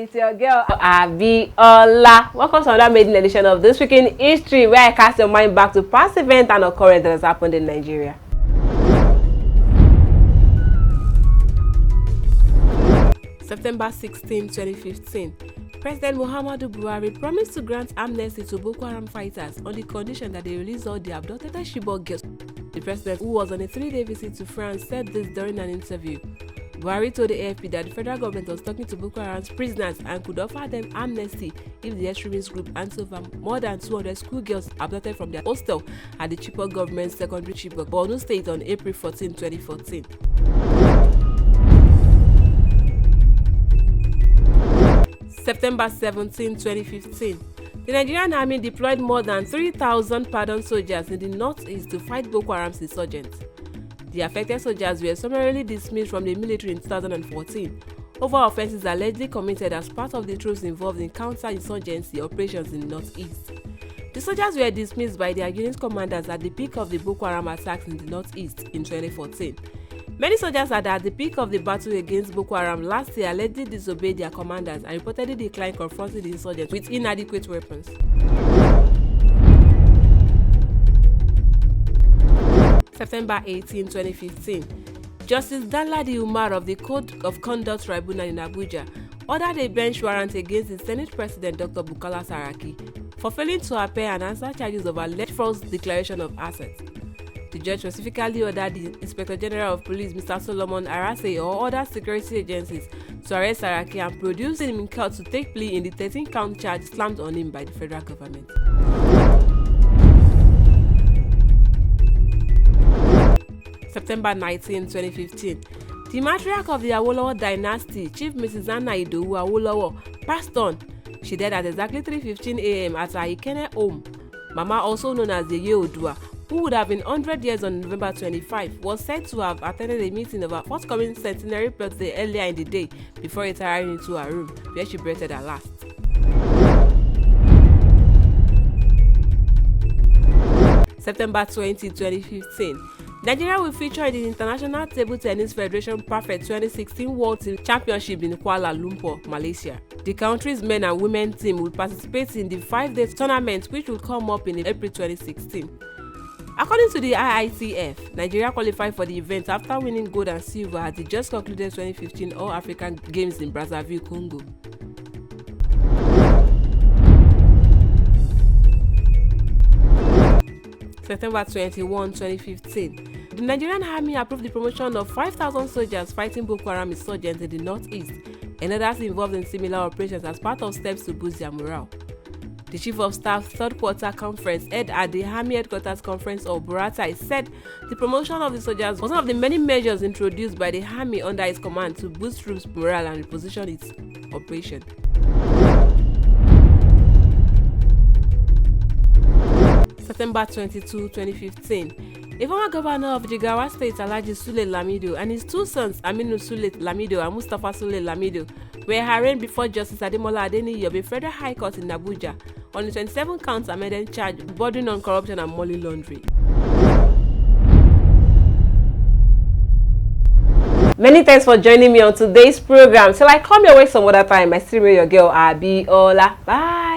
It's your girl Abiola. Welcome to another maiden edition of This Week in History, where I cast your mind back to past events and occurrences that has happened in Nigeria. September 16, 2015. President Muhammadu Buhari promised to grant amnesty to Boko Haram fighters on the condition that they release all the abducted Chibok girls. The president, who was on a 3-day visit to France, said this during an interview. Buhari told the AFP that the federal government was talking to Boko Haram's prisoners and could offer them amnesty if the extremist group hands over more than 200 schoolgirls abducted from their hostel at the Chibok government secondary Chibok, Borno State on April 14, 2014. September 17, 2015. The Nigerian army deployed more than 3,000 pardoned soldiers in the northeast to fight Boko Haram's insurgents. The affected soldiers were summarily dismissed from the military in 2014 over offences allegedly committed as part of the troops involved in counter-insurgency operations in the northeast. The soldiers were dismissed by their unit commanders at the peak of the Boko Haram attacks in the northeast in 2014. Many soldiers had at the peak of the battle against Boko Haram last year allegedly disobeyed their commanders and reportedly declined confronting the insurgents with inadequate weapons. September 18, 2015. Justice Danladi Umar of the Code of Conduct Tribunal in Abuja ordered a bench warrant against the Senate President Dr. Bukola Saraki for failing to appear and answer charges of alleged false declaration of assets. The judge specifically ordered the Inspector General of Police, Mr. Solomon Arase, or other security agencies to arrest Saraki and produce him in court to take plea in the 13-count charge slammed on him by the federal government. September 19, 2015. The matriarch of the Awolowo dynasty, Chief Mrs. Anna Idowu Awolowo, passed on. She died at exactly 3:15 a.m. at her Ikene home. Mama, also known as the Yeodua, who would have been 100 years on November 25, was said to have attended a meeting of her forthcoming centenary birthday earlier in the day before retiring into her room, where she breathed her last. September 20, 2015. Nigeria will feature in the International Table Tennis Federation Perfect 2016 World Team Championship in Kuala Lumpur, Malaysia. The country's men and women team will participate in the 5-day tournament, which will come up in April 2016. According to the IITF, Nigeria qualified for the event after winning gold and silver at the just concluded 2015 All-African Games in Brazzaville, Congo. September 21, 2015. The Nigerian Army approved the promotion of 5,000 soldiers fighting Boko Haram insurgents in the northeast and others involved in similar operations as part of steps to boost their morale. The Chief of Staff Third Quarter Conference held at the Army Headquarters Conference of Buratai said the promotion of the soldiers was one of the many measures introduced by the Army under its command to boost troops' morale and reposition its operation. September 22, 2015. A former governor of Jigawa State, Alhaji Sule Lamido, and his two sons, Aminu Sule Lamido and Mustafa Sule Lamido, were arraigned before Justice Ademola Adeniyi of the Federal High Court in Abuja on the 27-count amended charge bordering on corruption and money laundering. Many thanks for joining me on today's program. Till I come your way some other time, I still remain your girl Abiola. Bye.